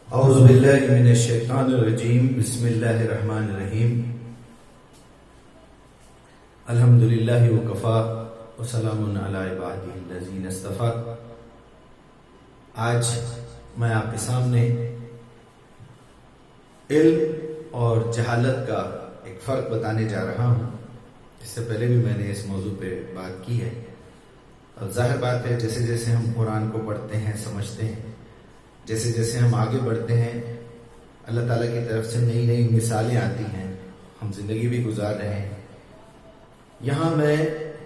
اعوذ باللہ من الشیطان الرجیم بسم اللہ الرحمن الرحیم الحمدللہ وکفا وسلام علی عبادہ الذین اصطفی۔ آج میں آپ کے سامنے علم اور جہالت کا ایک فرق بتانے جا رہا ہوں۔ اس سے پہلے بھی میں نے اس موضوع پہ بات کی ہے، اور ظاہر بات ہے جیسے جیسے ہم قرآن کو پڑھتے ہیں، سمجھتے ہیں، جیسے جیسے ہم آگے بڑھتے ہیں، اللہ تعالیٰ کی طرف سے نئی نئی مثالیں آتی ہیں، ہم زندگی بھی گزار رہے ہیں۔ یہاں میں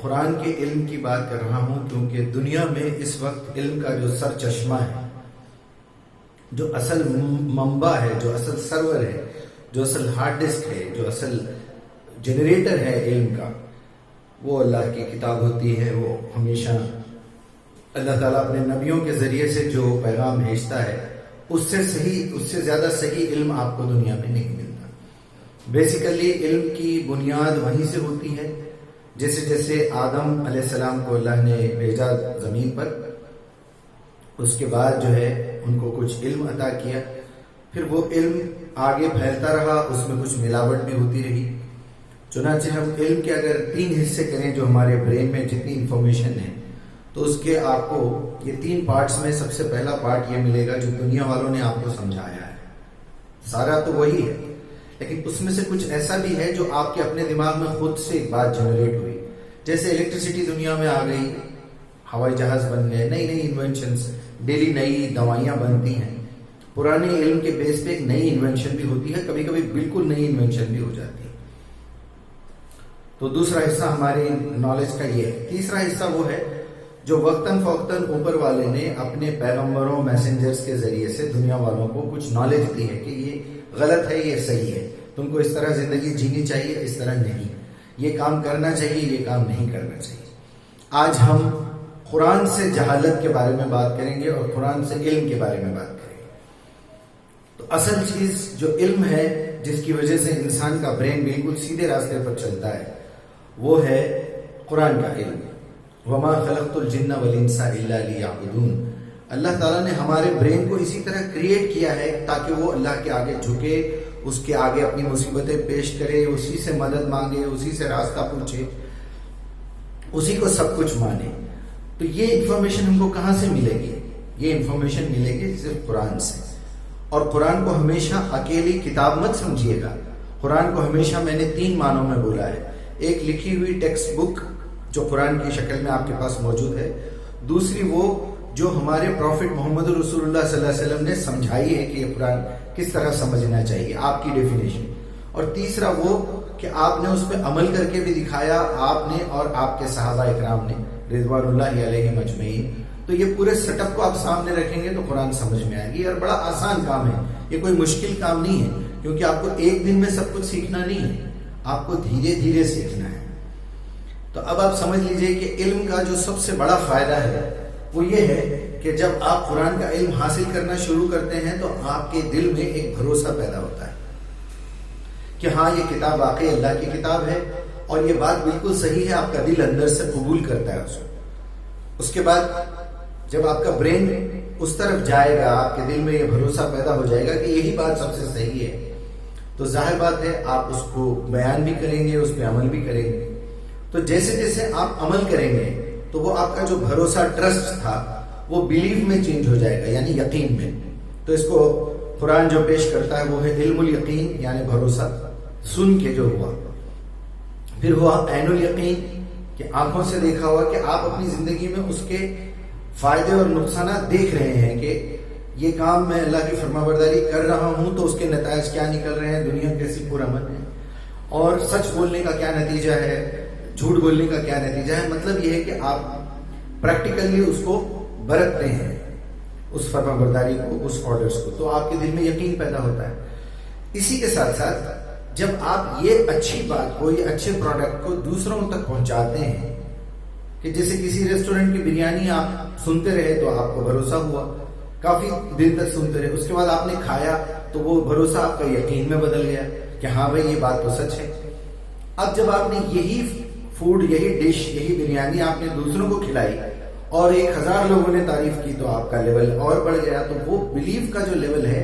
قرآن کے علم کی بات کر رہا ہوں، کیونکہ دنیا میں اس وقت علم کا جو سر چشمہ ہے، جو اصل منبع ہے، جو اصل سرور ہے، جو اصل ہارڈ ڈسک ہے، جو اصل جنریٹر ہے علم کا، وہ اللہ کی کتاب ہوتی ہے۔ وہ ہمیشہ اللہ تعالیٰ اپنے نبیوں کے ذریعے سے جو پیغام بھیجتا ہے، اس سے زیادہ صحیح علم آپ کو دنیا میں نہیں ملتا۔ بیسیکلی علم کی بنیاد وہیں سے ہوتی ہے، جیسے جیسے آدم علیہ السلام کو اللہ نے بھیجا زمین پر، اس کے بعد جو ہے ان کو کچھ علم عطا کیا، پھر وہ علم آگے پھیلتا رہا، اس میں کچھ ملاوٹ بھی ہوتی رہی۔ چنانچہ ہم علم کے اگر 3 حصے کریں، جو ہمارے برین میں جتنی انفارمیشن ہے، تو اس کے آپ کو یہ 3 پارٹس میں سب سے پہلا پارٹ یہ ملے گا جو دنیا والوں نے آپ کو سمجھایا ہے۔ سارا تو وہی ہے، لیکن اس میں سے کچھ ایسا بھی ہے جو آپ کے اپنے دماغ میں خود سے ایک بات جنریٹ ہوئی، جیسے الیکٹریسٹی دنیا میں آ گئی، ہوائی جہاز بن گئے، نئی نئی انوینشنز، ڈیلی نئی دوائیاں بنتی ہیں۔ پرانے علم کے بیس پہ ایک نئی انوینشن بھی ہوتی ہے، کبھی کبھی بالکل نئی انوینشن بھی ہو جاتی ہے۔ تو دوسرا حصہ ہماری نالج کا یہ ہے۔ تیسرا حصہ وہ ہے جو وقتاً فوقتاً اوپر والے نے اپنے پیغمبروں، میسنجرز کے ذریعے سے دنیا والوں کو کچھ نالج دی ہے کہ یہ غلط ہے، یہ صحیح ہے، تم کو اس طرح زندگی جینی چاہیے، اس طرح نہیں، یہ کام کرنا چاہیے، یہ کام نہیں کرنا چاہیے۔ آج ہم قرآن سے جہالت کے بارے میں بات کریں گے اور قرآن سے علم کے بارے میں بات کریں گے۔ تو اصل چیز جو علم ہے، جس کی وجہ سے انسان کا برین بالکل سیدھے راستے پر چلتا ہے، وہ ہے قرآن کا علم۔ وَمَا خَلَقْتُ الْجِنَّ وَالْإِنسَ إِلَّا لِيَعْبُدُونَ۔ اللہ تعالیٰ نے ہمارے برین کو اسی طرح کریٹ کیا ہے تاکہ وہ اللہ کے آگے جھکے، اس کے آگے اپنی مصیبتیں پیش کرے، اسی سے مدد مانگے، اسی سے راستہ پوچھے، اسی کو سب کچھ مانے۔ تو یہ انفارمیشن ہم کو کہاں سے ملے گی؟ یہ انفارمیشن ملے گی صرف قرآن سے۔ اور قرآن کو ہمیشہ اکیلی کتاب مت سمجھیے گا۔ قرآن کو ہمیشہ میں نے 3 معنوں میں بولا ہے۔ ایک لکھی ہوئی ٹیکسٹ بک جو قرآن کی شکل میں آپ کے پاس موجود ہے، دوسری وہ جو ہمارے پروفٹ محمد رسول اللہ صلی اللہ علیہ وسلم نے سمجھائی ہے کہ یہ قرآن کس طرح سمجھنا چاہیے، آپ کی ڈیفینیشن، اور تیسرا وہ کہ آپ نے اس پہ عمل کر کے بھی دکھایا، آپ نے اور آپ کے صحابہ اکرام نے رضوان اللہ علیہ مجمعین۔ تو یہ پورے سیٹ اپ کو آپ سامنے رکھیں گے تو قرآن سمجھ میں آئے گی، اور بڑا آسان کام ہے، یہ کوئی مشکل کام نہیں ہے، کیونکہ آپ کو ایک دن میں سب کچھ سیکھنا نہیں ہے، آپ کو دھیرے دھیرے سیکھنا ہے۔ تو اب آپ سمجھ لیجئے کہ علم کا جو سب سے بڑا فائدہ ہے وہ یہ ہے کہ جب آپ قرآن کا علم حاصل کرنا شروع کرتے ہیں تو آپ کے دل میں ایک بھروسہ پیدا ہوتا ہے کہ ہاں یہ کتاب واقعی اللہ کی کتاب ہے، اور یہ بات بالکل صحیح ہے، آپ کا دل اندر سے قبول کرتا ہے اس کو۔ اس کے بعد جب آپ کا برین اس طرف جائے گا، آپ کے دل میں یہ بھروسہ پیدا ہو جائے گا کہ یہی بات سب سے صحیح ہے، تو ظاہر بات ہے آپ اس کو بیان بھی کریں گے، اس پہ عمل بھی کریں گے۔ تو جیسے جیسے آپ عمل کریں گے تو وہ آپ کا جو بھروسہ، ٹرسٹ تھا، وہ بیلیف میں چینج ہو جائے گا، یعنی یقین میں۔ تو اس کو قرآن جو پیش کرتا ہے وہ ہے علم الیقین، یعنی بھروسہ سن کے جو ہوا، پھر ہوا عین الیقین کہ آنکھوں سے دیکھا ہوا کہ آپ اپنی زندگی میں اس کے فائدے اور نقصانات دیکھ رہے ہیں کہ یہ کام میں اللہ کی فرمانبرداری کر رہا ہوں تو اس کے نتائج کیا نکل رہے ہیں، دنیا کیسی پرامن ہے، اور سچ بولنے کا کیا نتیجہ ہے، جھوٹ بولنے کا کیا نتیجہ ہے۔ مطلب یہ ہے کہ آپ پریکٹیکلی اس کو برتتے ہیں، اس فرمانبرداری کو، اس آرڈرز کو، تو آپ کے دل میں یقین پیدا ہوتا ہے۔ اسی کے ساتھ ساتھ جب آپ یہ اچھی بات کو، یہ اچھے پروڈکٹ کو دوسروں تک پہنچاتے ہیں، کہ جیسے کسی ریسٹورنٹ کی بریانی آپ سنتے رہے تو آپ کو بھروسہ ہوا، کافی دن تک سنتے رہے، اس کے بعد آپ نے کھایا تو وہ بھروسہ آپ کا یقین میں بدل گیا کہ ہاں بھائی یہ بات تو سچ ہے۔ اب جب آپ نے یہی فوڈ، یہی ڈش، یہی بریانی آپ نے دوسروں کو کھلائی اور 1000 لوگوں نے تعریف کی تو آپ کا لیول اور بڑھ گیا، تو وہ بلیف کا جو لیول ہے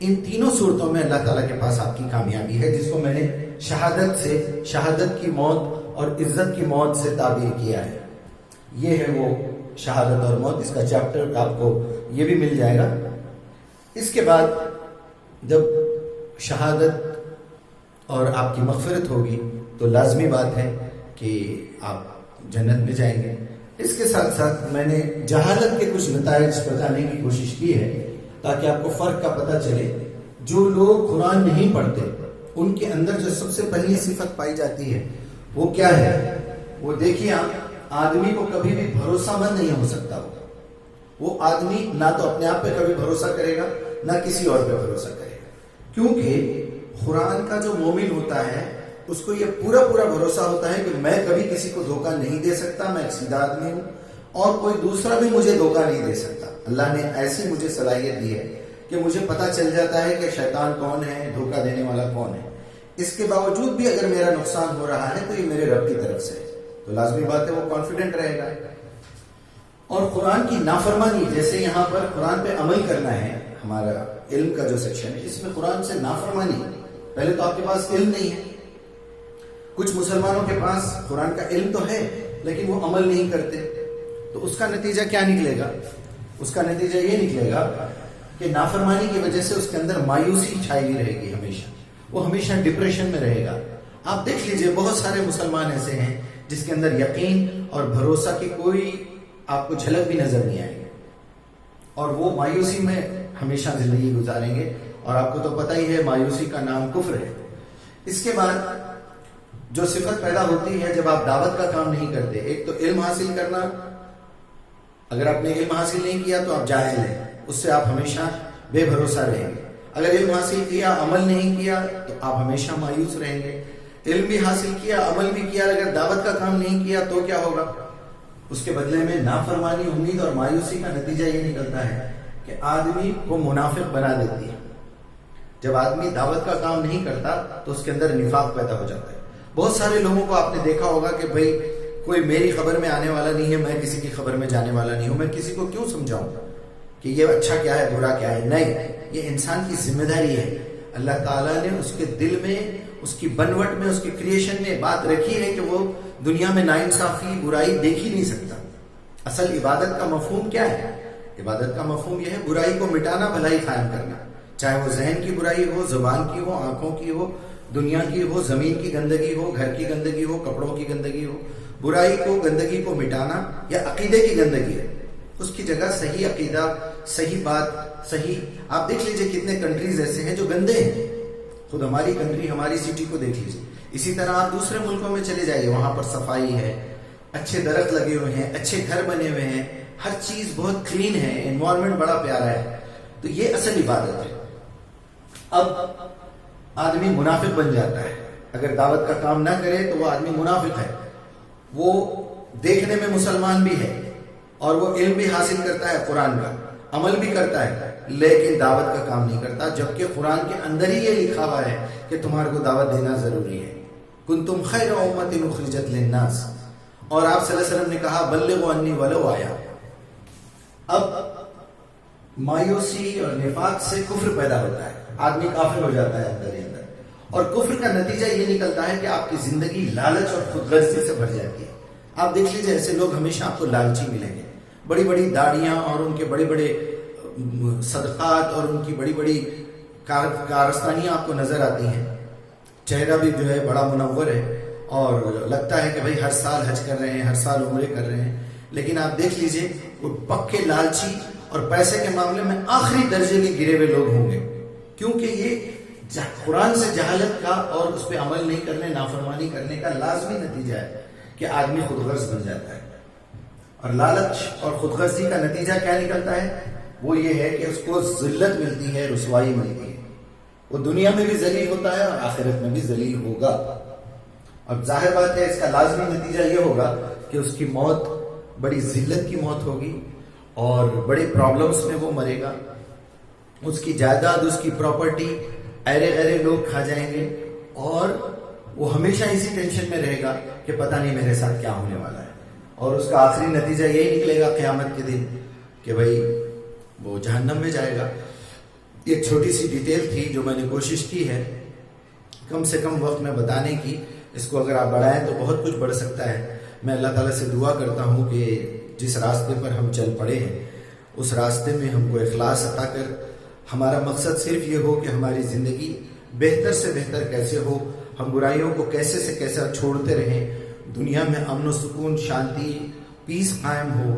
ان تینوں صورتوں میں اللہ تعالیٰ کے پاس آپ کی کامیابی ہے، جس کو میں نے شہادت کی موت اور عزت کی موت سے تعبیر کیا ہے۔ یہ ہے وہ شہادت اور موت، اس کا چیپٹر آپ کو یہ بھی مل جائے گا۔ اس کے بعد جب شہادت اور آپ کی مغفرت ہوگی تو لازمی بات ہے کہ آپ جنت میں جائیں گے۔ اس کے ساتھ ساتھ میں نے جہالت کے کچھ نتائج بتانے کی کوشش کی ہے تاکہ آپ کو فرق کا پتہ چلے۔ جو لوگ قرآن نہیں پڑھتے ان کے اندر جو سب سے پہلی صفت پائی جاتی ہے وہ کیا ہے؟ وہ دیکھیے آپ، آدمی کو کبھی بھی بھروسہ مند نہیں ہو سکتا۔ وہ آدمی نہ تو اپنے آپ پہ کبھی بھروسہ کرے گا نہ کسی اور پہ بھروسہ کرے گا، کیونکہ قرآن کا جو مومن ہوتا ہے اس کو یہ پورا بھروسہ ہوتا ہے کہ میں کبھی کسی کو دھوکہ نہیں دے سکتا، میں ایک سیدھا آدمی ہوں اور کوئی دوسرا بھی مجھے دھوکہ نہیں دے سکتا۔ اللہ نے ایسی مجھے صلاحیت دی ہے کہ مجھے پتہ چل جاتا ہے کہ شیطان کون ہے، دھوکہ دینے والا کون ہے۔ اس کے باوجود بھی اگر میرا نقصان ہو رہا ہے تو یہ میرے رب کی طرف سے ہے، تو لازمی بات ہے وہ کانفیڈنٹ رہے گا۔ اور قرآن کی نافرمانی، جیسے یہاں پر قرآن پہ عمل کرنا ہے، ہمارا علم کا جو سیکشن ہے اس میں قرآن سے نافرمانی، پہلے تو آپ کے پاس علم نہیں ہے۔ کچھ مسلمانوں کے پاس قرآن کا علم تو ہے لیکن وہ عمل نہیں کرتے، تو اس کا نتیجہ کیا نکلے گا؟ اس کا نتیجہ یہ نکلے گا کہ نافرمانی کی وجہ سے اس کے اندر مایوسی چھائی ہوئی رہے گی، وہ ہمیشہ ڈپریشن میں رہے گا۔ آپ دیکھ لیجئے بہت سارے مسلمان ایسے ہیں جس کے اندر یقین اور بھروسہ کی کوئی آپ کو جھلک بھی نظر نہیں آئے گی، اور وہ مایوسی میں ہمیشہ زندگی گزاریں گے، اور آپ کو تو پتہ ہی ہے مایوسی کا نام کفر ہے۔ اس کے بعد جو صفت پیدا ہوتی ہے جب آپ دعوت کا کام نہیں کرتے، ایک تو علم حاصل کرنا، اگر آپ نے علم حاصل نہیں کیا تو آپ جاہل ہیں، اس سے آپ ہمیشہ بے بھروسہ رہیں گے۔ اگر علم حاصل کیا عمل نہیں کیا تو آپ ہمیشہ مایوس رہیں گے۔ علم بھی حاصل کیا عمل بھی کیا، اگر دعوت کا کام نہیں کیا تو کیا ہوگا؟ اس کے بدلے میں نافرمانی، امید اور مایوسی کا نتیجہ یہ نکلتا ہے کہ آدمی کو منافق بنا دیتی ہے۔ جب آدمی دعوت کا کام نہیں کرتا تو اس کے اندر نفاق پیدا ہو جاتا ہے۔ بہت سارے لوگوں کو آپ نے دیکھا ہوگا کہ بھائی کوئی میری خبر میں آنے والا نہیں ہے، میں کسی کی خبر میں جانے والا نہیں ہوں، میں کسی کو کیوں سمجھاؤں کہ یہ اچھا کیا ہے برا کیا ہے؟ نہیں، یہ انسان کی ذمہ داری ہے۔ اللہ تعالیٰ نے اس کے دل میں، اس کی بنوٹ میں، اس کی کریشن میں بات رکھی ہے کہ وہ دنیا میں ناانصافی، برائی دیکھ ہی نہیں سکتا۔ اصل عبادت کا مفہوم کیا ہے؟ عبادت کا مفہوم یہ ہے برائی کو مٹانا، بھلائی قائم کرنا، چاہے وہ ذہن کی برائی ہو، زبان کی ہو، آنکھوں کی ہو، دنیا کی ہو، زمین کی گندگی ہو، گھر کی گندگی ہو، کپڑوں کی گندگی ہو۔ برائی کو، گندگی کو مٹانا، یا عقیدے کی گندگی ہے اس کی جگہ صحیح عقیدہ، صحیح بات، صحیح۔ آپ دیکھ لیجئے کتنے کنٹریز ایسے ہیں جو گندے ہیں، خود ہماری کنٹری، ہماری سٹی کو دیکھ لیجئے۔ اسی طرح آپ دوسرے ملکوں میں چلے جائیے، وہاں پر صفائی ہے، اچھے درخت لگے ہوئے ہیں، اچھے گھر بنے ہوئے ہیں، ہر چیز بہت کلین ہے، انوائرمنٹ بڑا پیارا ہے۔ تو یہ اصل عبادت ہے۔ اب آدمی منافق بن جاتا ہے، اگر دعوت کا کام نہ کرے تو وہ آدمی منافق ہے۔ وہ دیکھنے میں مسلمان بھی ہے اور وہ علم بھی حاصل کرتا ہے قرآن کا، عمل بھی کرتا ہے، لیکن دعوت کا کام نہیں کرتا، جبکہ قرآن کے اندر ہی یہ لکھا ہوا ہے کہ تمہارے کو دعوت دینا ضروری ہے۔ کنتم خیر امۃ اخرجت للناس، اور آپ صلی اللہ علیہ وسلم نے کہا بلغوا انی ولو آیا۔ اب مایوسی اور نفاق سے کفر پیدا ہوتا ہے، آدمی کافر ہو جاتا ہے اندر ہی اندر، اور کفر کا نتیجہ یہ نکلتا ہے کہ آپ کی زندگی لالچ اور خود غرضی سے بھر جاتی ہے۔ آپ دیکھ لیجیے ایسے لوگ ہمیشہ آپ کو لالچی ملیں گے، بڑی بڑی داڑیاں اور ان کے بڑے بڑے صدقات اور ان کی بڑی بڑی کارستانیاں آپ کو نظر آتی ہیں، چہرہ بھی جو ہے بڑا منور ہے اور لگتا ہے کہ بھائی ہر سال حج کر رہے ہیں، ہر سال عمرے کر رہے ہیں، لیکن آپ دیکھ لیجئے وہ پکے لالچی اور پیسے کے معاملے میں آخری درجے کے گرے ہوئے لوگ ہوں گے، کیونکہ یہ قرآن سے جہالت کا اور اس پہ عمل نہیں کرنے، نافرمانی کرنے کا لازمی نتیجہ ہے کہ آدمی خود غرض بن جاتا ہے۔ اور لالچ اور خود غرضی کا نتیجہ کیا نکلتا ہے؟ وہ یہ ہے کہ اس کو ذلت ملتی ہے، رسوائی ملتی ہے، وہ دنیا میں بھی ذلیل ہوتا ہے اور آخرت میں بھی ذلیل ہوگا۔ اب ظاہر بات ہے اس کا لازمی نتیجہ یہ ہوگا کہ اس کی موت بڑی ذلت کی موت ہوگی اور بڑے پرابلمز میں وہ مرے گا، اس کی جائیداد، اس کی پراپرٹی ایرے ایرے لوگ کھا جائیں گے، اور وہ ہمیشہ اسی ٹینشن میں رہے گا کہ پتہ نہیں میرے ساتھ کیا ہونے والا ہے، اور اس کا آخری نتیجہ یہی نکلے گا قیامت کے دن کہ بھائی وہ جہنم میں جائے گا۔ ایک چھوٹی سی ڈیٹیل تھی جو میں نے کوشش کی ہے کم سے کم وقت میں بتانے کی. اس کو اگر آپ بڑھائیں تو بہت کچھ بڑھ سکتا ہے. میں اللہ تعالیٰ سے دعا کرتا ہوں کہ جس راستے پر ہم چل پڑے ہیں اس راستے میں ہم کو اخلاص عطا کر. ہمارا مقصد صرف یہ ہو کہ ہماری زندگی بہتر سے بہتر کیسے ہو, ہم برائیوں کو کیسے سے کیسا چھوڑتے رہیں, دنیا میں امن و سکون, شانتی, پیس قائم ہو,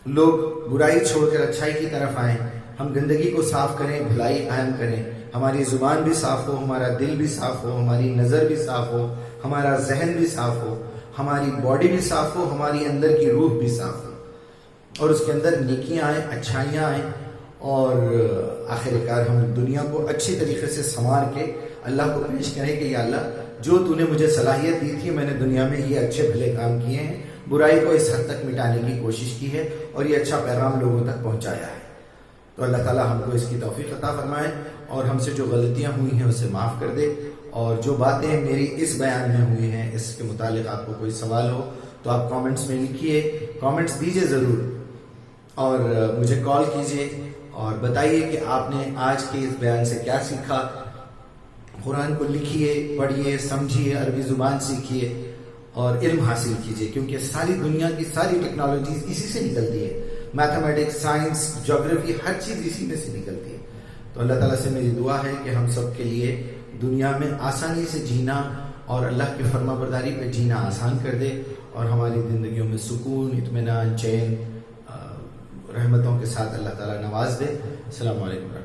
لوگ برائی چھوڑ کر اچھائی کی طرف آئیں, ہم گندگی کو صاف کریں, بھلائی قائم کریں, ہماری زبان بھی صاف ہو, ہمارا دل بھی صاف ہو, ہماری نظر بھی صاف ہو, ہمارا ذہن بھی صاف ہو, ہماری باڈی بھی صاف ہو, ہماری اندر کی روح بھی صاف ہو, اور اس کے اندر نیکیاں آئیں, اچھائیاں آئیں, اور آخر کار ہم دنیا کو اچھی طریقے سے سنوار کے اللہ کو پیش کریں کہ یا اللہ جو تو نے مجھے صلاحیت دی تھی, میں نے دنیا میں یہ اچھے بھلے کام کیے ہیں, برائی کو اس حد تک مٹانے کی کوشش کی ہے اور یہ اچھا پیغام لوگوں تک پہنچایا ہے. تو اللہ تعالیٰ ہم کو اس کی توفیق عطا فرمائے اور ہم سے جو غلطیاں ہوئی ہیں اسے معاف کر دے. اور جو باتیں میری اس بیان میں ہوئی ہیں اس کے متعلق آپ کو کوئی سوال ہو تو آپ کامنٹس میں لکھیے, کامنٹس دیجئے ضرور, اور مجھے کال کیجئے اور بتائیے کہ آپ نے آج کے اس بیان سے کیا سیکھا. قرآن کو لکھیے, پڑھیے, سمجھیے, عربی زبان سیکھیے اور علم حاصل کیجئے, کیونکہ ساری دنیا کی ساری ٹیکنالوجیز اسی سے نکلتی ہے. میتھمیٹکس, سائنس, جغرافی, ہر چیز اسی میں سے نکلتی ہے. تو اللہ تعالیٰ سے میری دعا ہے کہ ہم سب کے لیے دنیا میں آسانی سے جینا اور اللہ کی فرما برداری پہ جینا آسان کر دے, اور ہماری زندگیوں میں سکون, اطمینان, چین, رحمتوں کے ساتھ اللہ تعالیٰ نواز دے. السلام علیکم.